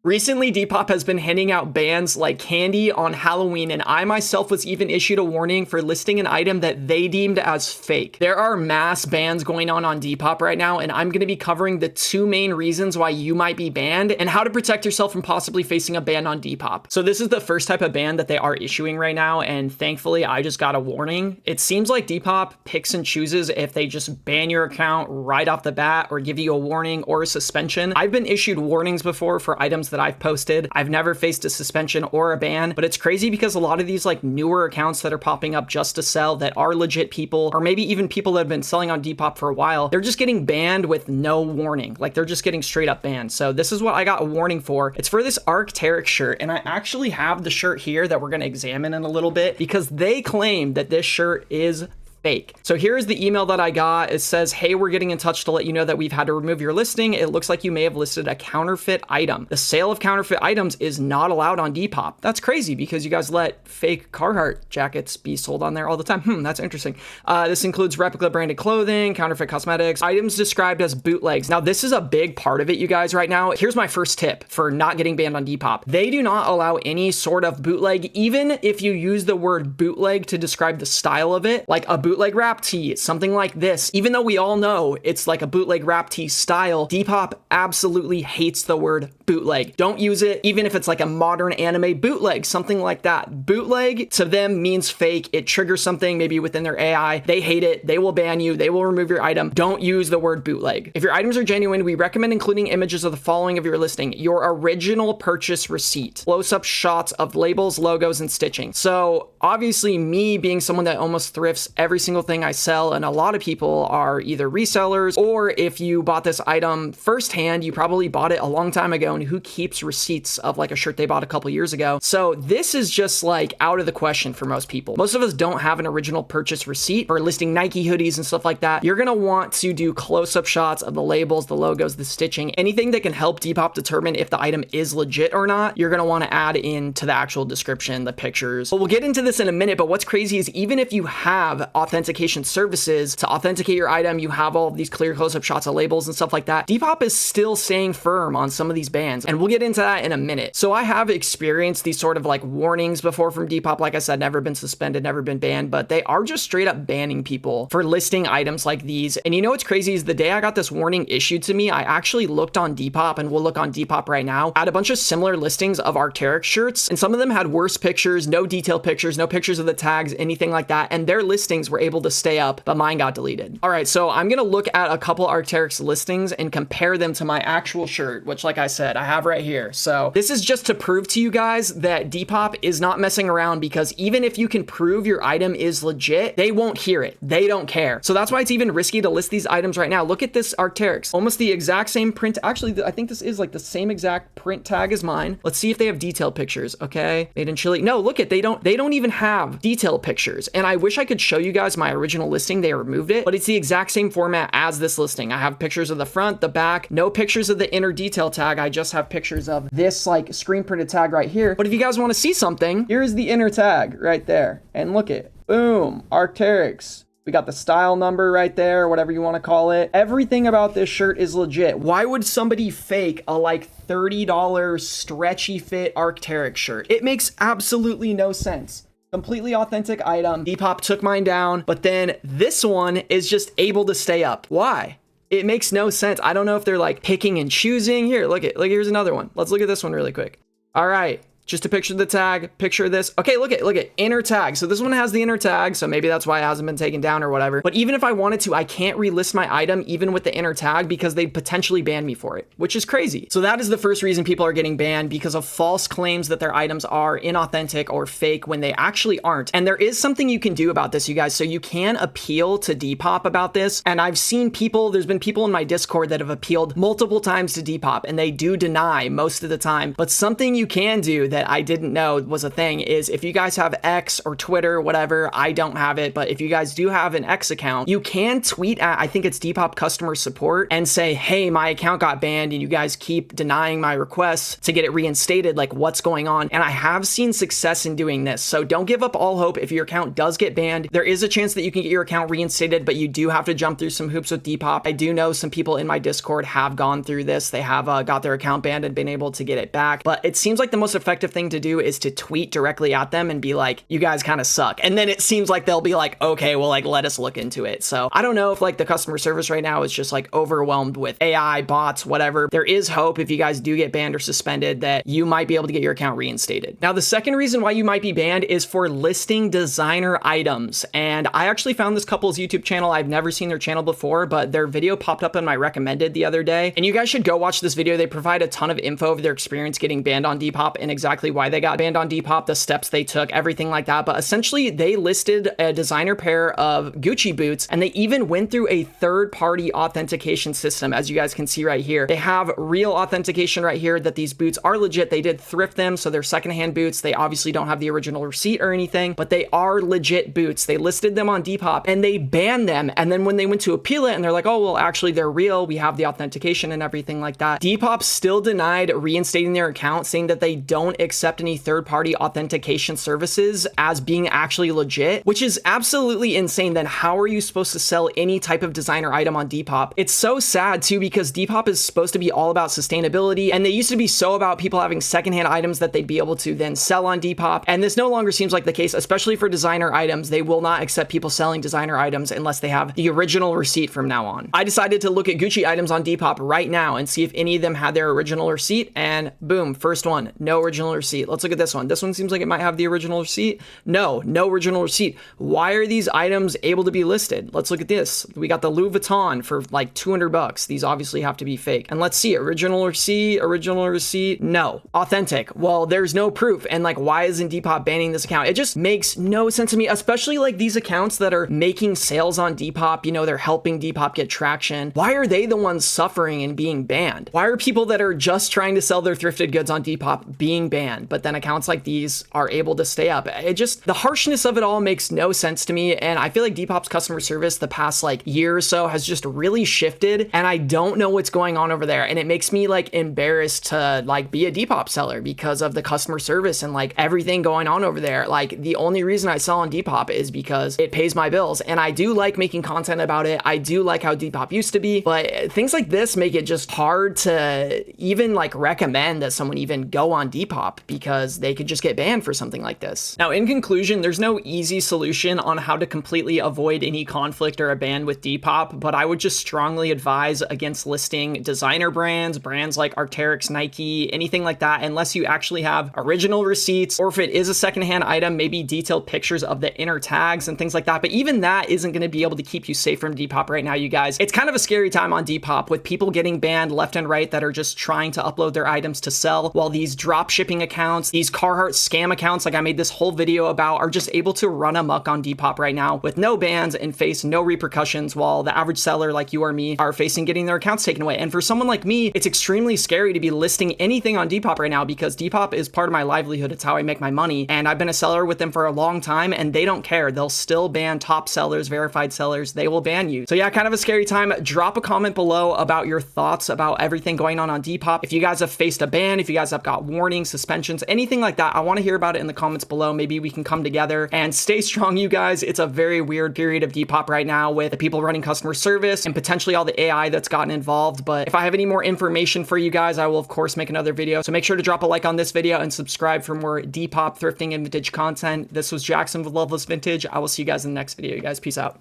Recently, Depop has been handing out bans like candy on Halloween, and I myself was even issued a warning for listing an item that they deemed as fake. There are mass bans going on Depop right now, and I'm going to be covering the two main reasons why you might be banned and how to protect yourself from possibly facing a ban on Depop. So this is the first type of ban that they are issuing right now, and thankfully I just got a warning. It seems like Depop picks and chooses if they just ban your account right off the bat or give you a warning or a suspension. I've been issued warnings before for items that I've posted. I've never faced a suspension or a ban, but it's crazy because a lot of these like newer accounts that are popping up just to sell that are legit people, or maybe even people that have been selling on Depop for a while, they're just getting banned with no warning. Like they're just getting straight up banned. So this is what I got a warning for. It's for this Arc'teryx shirt, and I actually have the shirt here that we're going to examine in a little bit because they claim that this shirt is fake. So here is the email that I got. It says, hey, we're getting in touch to let you know that we've had to remove your listing. It looks like you may have listed a counterfeit item. The sale of counterfeit items is not allowed on Depop. That's crazy because you guys let fake Carhartt jackets be sold on there all the time. That's interesting. This includes replica branded clothing, counterfeit cosmetics, items described as bootlegs. Now, this is a big part of it, you guys, right now. Here's my first tip for not getting banned on Depop. They do not allow any sort of bootleg, even if you use the word bootleg to describe the style of it, like a bootleg rap tee, something like this. Even though we all know it's like a bootleg rap tee style, Depop absolutely hates the word bootleg. Don't use it, even if it's like a modern anime bootleg, something like that. Bootleg to them means fake. It triggers something maybe within their AI. They hate it. They will ban you. They will remove your item. Don't use the word bootleg. If your items are genuine, we recommend including images of the following of your listing: your original purchase receipt, close-up shots of labels, logos, and stitching. So obviously me being someone that almost thrifts every single thing I sell, and a lot of people are either resellers, or if you bought this item firsthand, you probably bought it a long time ago, and who keeps receipts of like a shirt they bought a couple years ago? So this is just like out of the question for most people. Most of us don't have an original purchase receipt for listing Nike hoodies and stuff like that. You're gonna want to do close-up shots of the labels, the logos, the stitching, anything that can help Depop determine if the item is legit or not. You're gonna want to add into the actual description, the pictures. But we'll get into this in a minute. But what's crazy is even if you have authentication services to authenticate your item, you have all of these clear close-up shots of labels and stuff like that, Depop is still staying firm on some of these bans, and we'll get into that in a minute. So I have experienced these sort of like warnings before from Depop. Like I said, never been suspended, never been banned, but they are just straight up banning people for listing items like these. And you know what's crazy is the day I got this warning issued to me, I actually looked on Depop, and we'll look on Depop right now, at a bunch of similar listings of Arc'teryx shirts, and some of them had worse pictures, no detailed pictures, no pictures of the tags, anything like that, and their listings were able to stay up, but mine got deleted. All right, so I'm gonna look at a couple Arc'teryx listings and compare them to my actual shirt, which like I said, I have right here. So this is just to prove to you guys that Depop is not messing around, because even if you can prove your item is legit, they won't hear it. They don't care. So that's why it's even risky to list these items right now. Look at this Arc'teryx, almost the exact same print. Actually, I think this is like the same exact print tag as mine. Let's see if they have detailed pictures. Okay, made in Chile. No, look at, they don't even have detailed pictures. And I wish I could show you guys my original listing. They removed it, but it's the exact same format as this listing. I have pictures of the front, the back, no pictures of the inner detail tag. I just have pictures of this like screen printed tag right here. But if you guys want to see something, here's the inner tag right there. And look it, boom, Arc'teryx. We got the style number right there, whatever you want to call it. Everything about this shirt is legit. Why would somebody fake a like $30 stretchy fit Arc'teryx shirt? It makes absolutely no sense. Completely authentic item. Depop took mine down, but then this one is just able to stay up. Why? It makes no sense. I don't know if they're like picking and choosing. Here, look, here's another one. Let's look at this one really quick. All right. Just a picture of the tag, picture of this. Okay, look at inner tag. So this one has the inner tag, so maybe that's why it hasn't been taken down or whatever. But even if I wanted to, I can't relist my item even with the inner tag because they'd potentially ban me for it, which is crazy. So that is the first reason people are getting banned, because of false claims that their items are inauthentic or fake when they actually aren't. And there is something you can do about this, you guys. So you can appeal to Depop about this. And I've seen people, there's been people in my Discord that have appealed multiple times to Depop, and they do deny most of the time. But something you can do that that I didn't know was a thing is if you guys have X or Twitter, whatever, I don't have it, but if you guys do have an X account, you can tweet at, I think it's Depop customer support, and say, hey, my account got banned and you guys keep denying my requests to get it reinstated, like what's going on? And I have seen success in doing this. So don't give up all hope. If your account does get banned, there is a chance that you can get your account reinstated, but you do have to jump through some hoops with Depop. I do know some people in my Discord have gone through this. They have got their account banned and been able to get it back. But it seems like the most effective thing to do is to tweet directly at them and be like, you guys kind of suck. And then it seems like they'll be like, okay, well, like, let us look into it. So I don't know if like the customer service right now is just like overwhelmed with AI, bots, whatever. There is hope if you guys do get banned or suspended that you might be able to get your account reinstated. Now, the second reason why you might be banned is for listing designer items. And I actually found this couple's YouTube channel. I've never seen their channel before, but their video popped up in my recommended the other day. And you guys should go watch this video. They provide a ton of info of their experience getting banned on Depop and exactly why they got banned on Depop, the steps they took, everything like that. But essentially, they listed a designer pair of Gucci boots, and they even went through a third-party authentication system, as you guys can see right here. They have real authentication right here that these boots are legit. They did thrift them, so they're secondhand boots. They obviously don't have the original receipt or anything, but they are legit boots. They listed them on Depop, and they banned them. And then when they went to appeal it, and they're like, oh, well, actually, they're real. We have the authentication and everything like that. Depop still denied reinstating their account, saying that they don't accept any third-party authentication services as being actually legit, which is absolutely insane. Then how are you supposed to sell any type of designer item on Depop? It's so sad too, because Depop is supposed to be all about sustainability, and they used to be so about people having secondhand items that they'd be able to then sell on Depop. And this no longer seems like the case, especially for designer items. They will not accept people selling designer items unless they have the original receipt from now on. I decided to look at Gucci items on Depop right now and see if any of them had their original receipt, and boom, first one, no original receipt. Let's look at this one. This one seems like it might have the original receipt. No original receipt. Why are these items able to be listed? Let's look at this. We got the Louis Vuitton for like $200. These obviously have to be fake. And let's see, original receipt, no. Authentic. Well, there's no proof. And like, why isn't Depop banning this account? It just makes no sense to me, especially like these accounts that are making sales on Depop, you know, they're helping Depop get traction. Why are they the ones suffering and being banned? Why are people that are just trying to sell their thrifted goods on Depop being banned, but then accounts like these are able to stay up? It just, the harshness of it all makes no sense to me. And I feel like Depop's customer service the past like year or so has just really shifted, and I don't know what's going on over there. And it makes me like embarrassed to like be a Depop seller because of the customer service and like everything going on over there. Like the only reason I sell on Depop is because it pays my bills, and I do like making content about it. I do like how Depop used to be, but things like this make it just hard to even like recommend that someone even go on Depop because they could just get banned for something like this. Now, in conclusion, there's no easy solution on how to completely avoid any conflict or a ban with Depop, but I would just strongly advise against listing designer brands like Arc'teryx, Nike, anything like that, unless you actually have original receipts, or if it is a secondhand item, maybe detailed pictures of the inner tags and things like that. But even that isn't going to be able to keep you safe from Depop right now, you guys. It's kind of a scary time on Depop with people getting banned left and right that are just trying to upload their items to sell, while these drop shipping accounts, these Carhartt scam accounts like I made this whole video about, are just able to run amok on Depop right now with no bans and face no repercussions, while the average seller like you or me are facing getting their accounts taken away. And for someone like me, it's extremely scary to be listing anything on Depop right now because Depop is part of my livelihood. It's how I make my money, and I've been a seller with them for a long time, and they don't care. They'll still ban top sellers, verified sellers. They will ban you. So yeah, kind of a scary time. Drop a comment below about your thoughts about everything going on Depop. If you guys have faced a ban, if you guys have got warnings, suspensions, anything like that, I want to hear about it in the comments below. Maybe we can come together and stay strong, you guys. It's a very weird period of Depop right now with the people running customer service and potentially all the AI that's gotten involved. But if I have any more information for you guys, I will of course make another video. So make sure to drop a like on this video and subscribe for more Depop thrifting and vintage content. This was Jackson with Loveless Vintage. I will see you guys in the next video. You guys, peace out.